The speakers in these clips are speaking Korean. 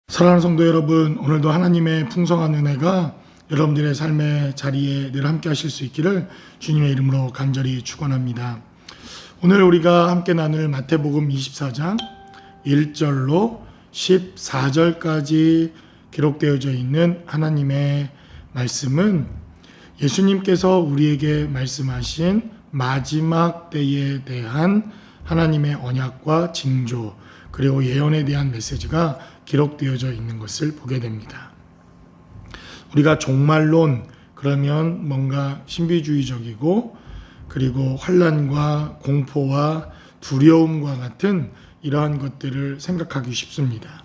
사랑하는 성도 여러분, 오늘도 하나님의 풍성한 은혜가 여러분들의 삶의 자리에 늘 함께 하실 수 있기를 주님의 이름으로 간절히 축원합니다. 오늘 우리가 함께 나눌 마태복음 24장 1절로 14절까지 기록되어져 있는 하나님의 말씀은 예수님께서 우리에게 말씀하신 마지막 때에 대한 하나님의 언약과 징조 그리고 예언에 대한 메시지가 기록되어져 있는 것을 보게 됩니다. 우리가 종말론 그러면 뭔가 신비주의적이고 그리고 환난과 공포와 두려움과 같은 이러한 것들을 생각하기 쉽습니다.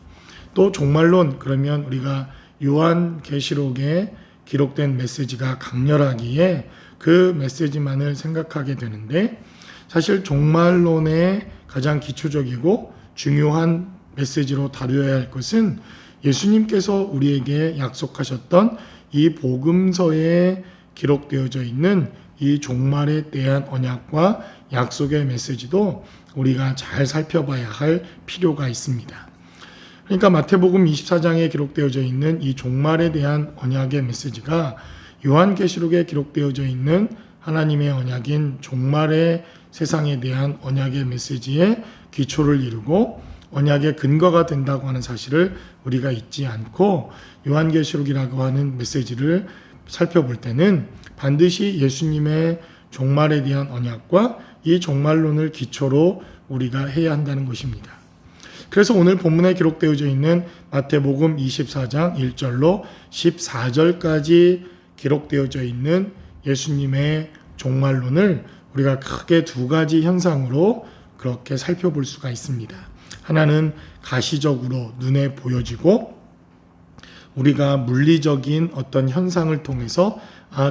또 종말론 그러면 우리가 요한계시록에 기록된 메시지가 강렬하기에 그 메시지만을 생각하게 되는데 사실 종말론의 가장 기초적이고 중요한 메시지로 다루어야 할 것은 예수님께서 우리에게 약속하셨던 이 복음서에 기록되어져 있는 이 종말에 대한 언약과 약속의 메시지도 우리가 잘 살펴봐야 할 필요가 있습니다. 그러니까 마태복음 24장에 기록되어져 있는 이 종말에 대한 언약의 메시지가 요한계시록에 기록되어져 있는 하나님의 언약인 종말의 세상에 대한 언약의 메시지의 기초를 이루고 언약의 근거가 된다고 하는 사실을 우리가 잊지 않고 요한계시록이라고 하는 메시지를 살펴볼 때는 반드시 예수님의 종말에 대한 언약과 이 종말론을 기초로 우리가 해야 한다는 것입니다. 그래서 오늘 본문에 기록되어져 있는 마태복음 24장 1절로 14절까지 기록되어져 있는 예수님의 종말론을 우리가 크게 두 가지 현상으로 그렇게 살펴볼 수가 있습니다. 하나는 가시적으로 눈에 보여지고 우리가 물리적인 어떤 현상을 통해서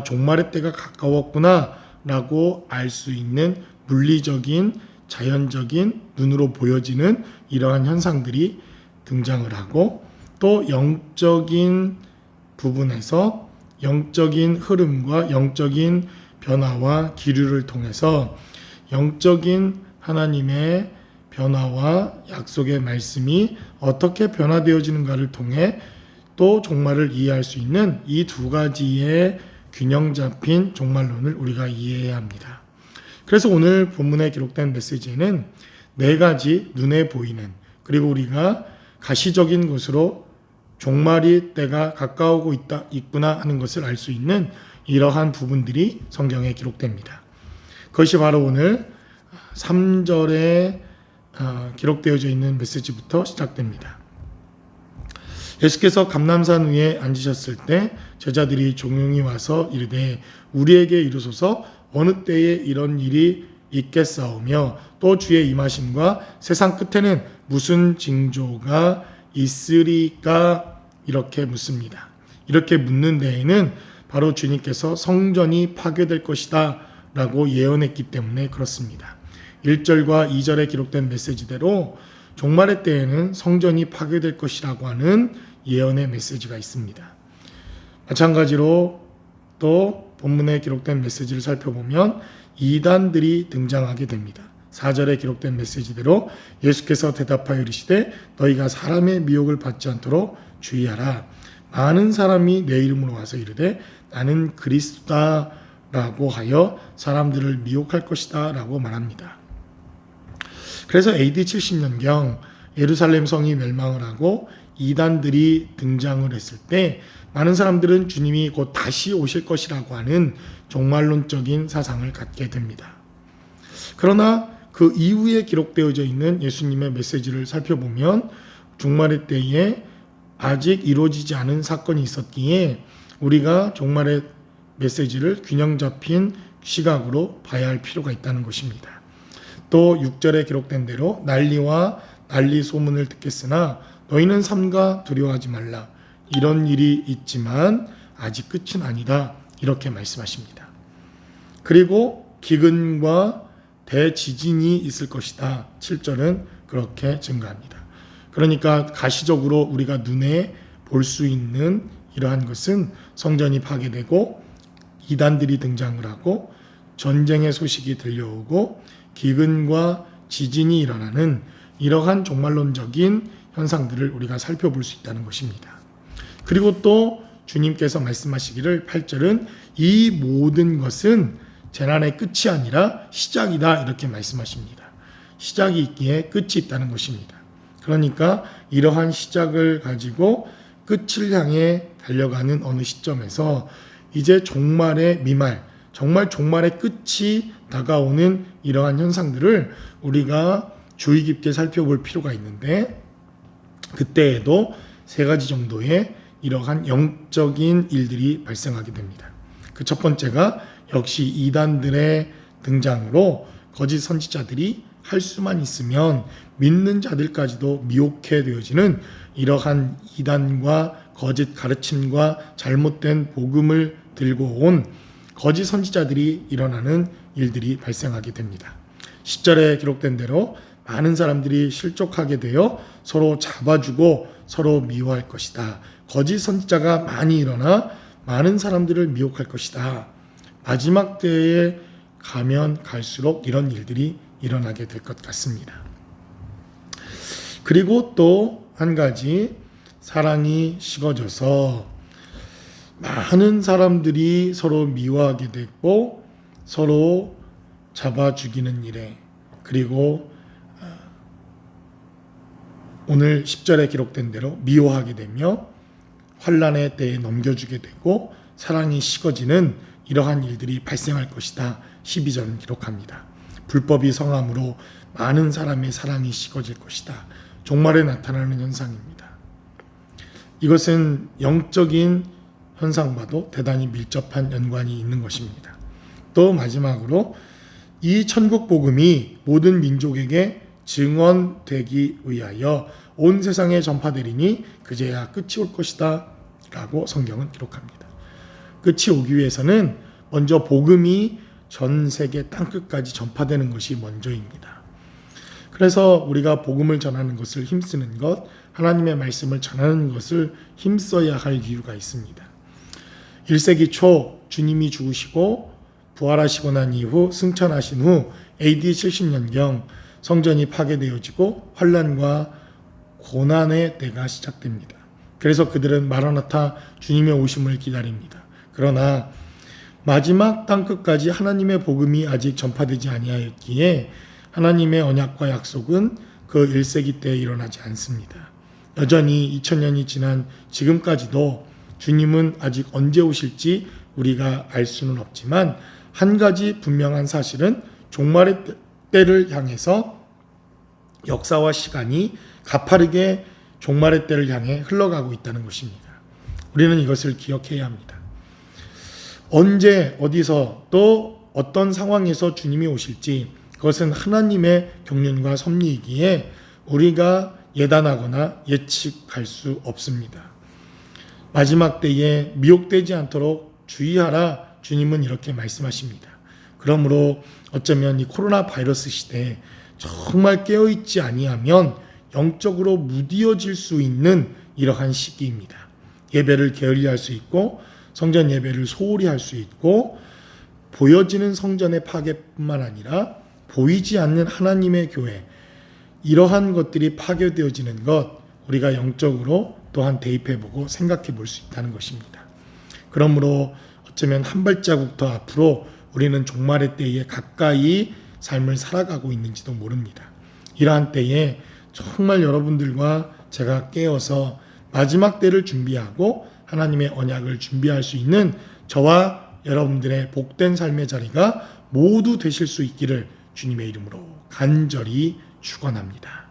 종말의 때가 가까웠구나 라고 알 수 있는 물리적인 자연적인 눈으로 보여지는 이러한 현상들이 등장을 하고 또 영적인 부분에서 영적인 흐름과 영적인 변화와 기류를 통해서 영적인 하나님의 변화와 약속의 말씀이 어떻게 변화되어지는가를 통해 또 종말을 이해할 수 있는 이 두 가지의 균형 잡힌 종말론을 우리가 이해해야 합니다. 그래서 오늘 본문에 기록된 메시지는 네 가지 눈에 보이는 그리고 우리가 가시적인 것으로 종말이 때가 가까우고 있구나 하는 것을 알 수 있는 이러한 부분들이 성경에 기록됩니다. 그것이 바로 오늘 3절에 기록되어져 있는 메시지부터 시작됩니다. 예수께서 감람산 위에 앉으셨을 때 제자들이 종용이 와서 이르되 우리에게 이르소서 어느 때에 이런 일이 있겠사오며 또 주의 임하심과 세상 끝에는 무슨 징조가 있으리까 이렇게 묻습니다. 이렇게 묻는 데에는 바로 주님께서 성전이 파괴될 것이다 라고 예언했기 때문에 그렇습니다. 1절과 2절에 기록된 메시지대로 종말의 때에는 성전이 파괴될 것이라고 하는 예언의 메시지가 있습니다. 마찬가지로 또 본문에 기록된 메시지를 살펴보면 이단들이 등장하게 됩니다. 4절에 기록된 메시지대로 예수께서 대답하여 이르시되 너희가 사람의 미혹을 받지 않도록 주의하라. 많은 사람이 내 이름으로 와서 이르되 나는 그리스도다 라고 하여 사람들을 미혹할 것이다 라고 말합니다. 그래서 AD 70년경 예루살렘 성이 멸망을 하고 이단들이 등장을 했을 때 많은 사람들은 주님이 곧 다시 오실 것이라고 하는 종말론적인 사상을 갖게 됩니다. 그러나 그 이후에 기록되어져 있는 예수님의 메시지를 살펴보면 종말의 때에 아직 이루어지지 않은 사건이 있었기에 우리가 종말의 메시지를 균형 잡힌 시각으로 봐야 할 필요가 있다는 것입니다. 또 6절에 기록된 대로 난리와 난리 소문을 듣겠으나 너희는 삼가 두려워하지 말라. 이런 일이 있지만 아직 끝은 아니다. 이렇게 말씀하십니다. 그리고 기근과 대지진이 있을 것이다. 7절은 그렇게 증가합니다. 그러니까 가시적으로 우리가 눈에 볼 수 있는 이러한 것은 성전이 파괴되고 이단들이 등장을 하고 전쟁의 소식이 들려오고 기근과 지진이 일어나는 이러한 종말론적인 현상들을 우리가 살펴볼 수 있다는 것입니다. 그리고 또 주님께서 말씀하시기를 8절은 이 모든 것은 재난의 끝이 아니라 시작이다 이렇게 말씀하십니다. 시작이 있기에 끝이 있다는 것입니다. 그러니까 이러한 시작을 가지고 끝을 향해 달려가는 어느 시점에서 이제 종말의 미말, 정말 종말의 끝이 다가오는 이러한 현상들을 우리가 주의 깊게 살펴볼 필요가 있는데, 그때에도 세 가지 정도의 이러한 영적인 일들이 발생하게 됩니다. 그 첫 번째가 역시 이단들의 등장으로 거짓 선지자들이 할 수만 있으면 믿는 자들까지도 미혹해 되어지는 이러한 이단과 거짓 가르침과 잘못된 복음을 들고 온 거짓 선지자들이 일어나는 일들이 발생하게 됩니다. 10절에 기록된 대로 많은 사람들이 실족하게 되어 서로 잡아주고 서로 미워할 것이다. 거짓 선지자가 많이 일어나 많은 사람들을 미혹할 것이다. 마지막 때에 가면 갈수록 이런 일들이 일어나게 될 것 같습니다. 그리고 또 한 가지, 사랑이 식어져서 많은 사람들이 서로 미워하게 됐고 서로 잡아 죽이는 일에, 그리고 오늘 10절에 기록된 대로 미워하게 되며 환난의 때에 넘겨주게 되고 사랑이 식어지는 이러한 일들이 발생할 것이다. 12절은 기록합니다. 불법이 성함으로 많은 사람의 사랑이 식어질 것이다. 종말에 나타나는 현상입니다. 이것은 영적인 현상과도 대단히 밀접한 연관이 있는 것입니다. 또 마지막으로 이 천국 복음이 모든 민족에게 증언되기 위하여 온 세상에 전파되리니 그제야 끝이 올 것이다 라고 성경은 기록합니다. 끝이 오기 위해서는 먼저 복음이 전 세계 땅끝까지 전파되는 것이 먼저입니다. 그래서 우리가 복음을 전하는 것을 힘쓰는 것, 하나님의 말씀을 전하는 것을 힘써야 할 이유가 있습니다. 1세기 초 주님이 죽으시고 부활하시고 난 이후 승천하신 후 AD 70년경 성전이 파괴되어지고 환난과 고난의 때가 시작됩니다. 그래서 그들은 마라나타 주님의 오심을 기다립니다. 그러나 마지막 땅끝까지 하나님의 복음이 아직 전파되지 아니하였기에 하나님의 언약과 약속은 그 1세기 때에 일어나지 않습니다. 여전히 2000년이 지난 지금까지도 주님은 아직 언제 오실지 우리가 알 수는 없지만 한 가지 분명한 사실은 종말의 때를 향해서 역사와 시간이 가파르게 종말의 때를 향해 흘러가고 있다는 것입니다. 우리는 이것을 기억해야 합니다. 언제 어디서 또 어떤 상황에서 주님이 오실지 그것은 하나님의 경륜과 섭리이기에 우리가 예단하거나 예측할 수 없습니다. 마지막 때에 미혹되지 않도록 주의하라 주님은 이렇게 말씀하십니다. 그러므로 어쩌면 이 코로나 바이러스 시대에 정말 깨어있지 아니하면 영적으로 무디어질 수 있는 이러한 시기입니다. 예배를 게을리할 수 있고 성전 예배를 소홀히 할 수 있고 보여지는 성전의 파괴뿐만 아니라 보이지 않는 하나님의 교회, 이러한 것들이 파괴되어지는 것 우리가 영적으로 또한 대입해보고 생각해 볼 수 있다는 것입니다. 그러므로 어쩌면 한 발자국 더 앞으로 우리는 종말의 때에 가까이 삶을 살아가고 있는지도 모릅니다. 이러한 때에 정말 여러분들과 제가 깨어서 마지막 때를 준비하고 하나님의 언약을 준비할 수 있는 저와 여러분들의 복된 삶의 자리가 모두 되실 수 있기를 주님의 이름으로 간절히 축원합니다.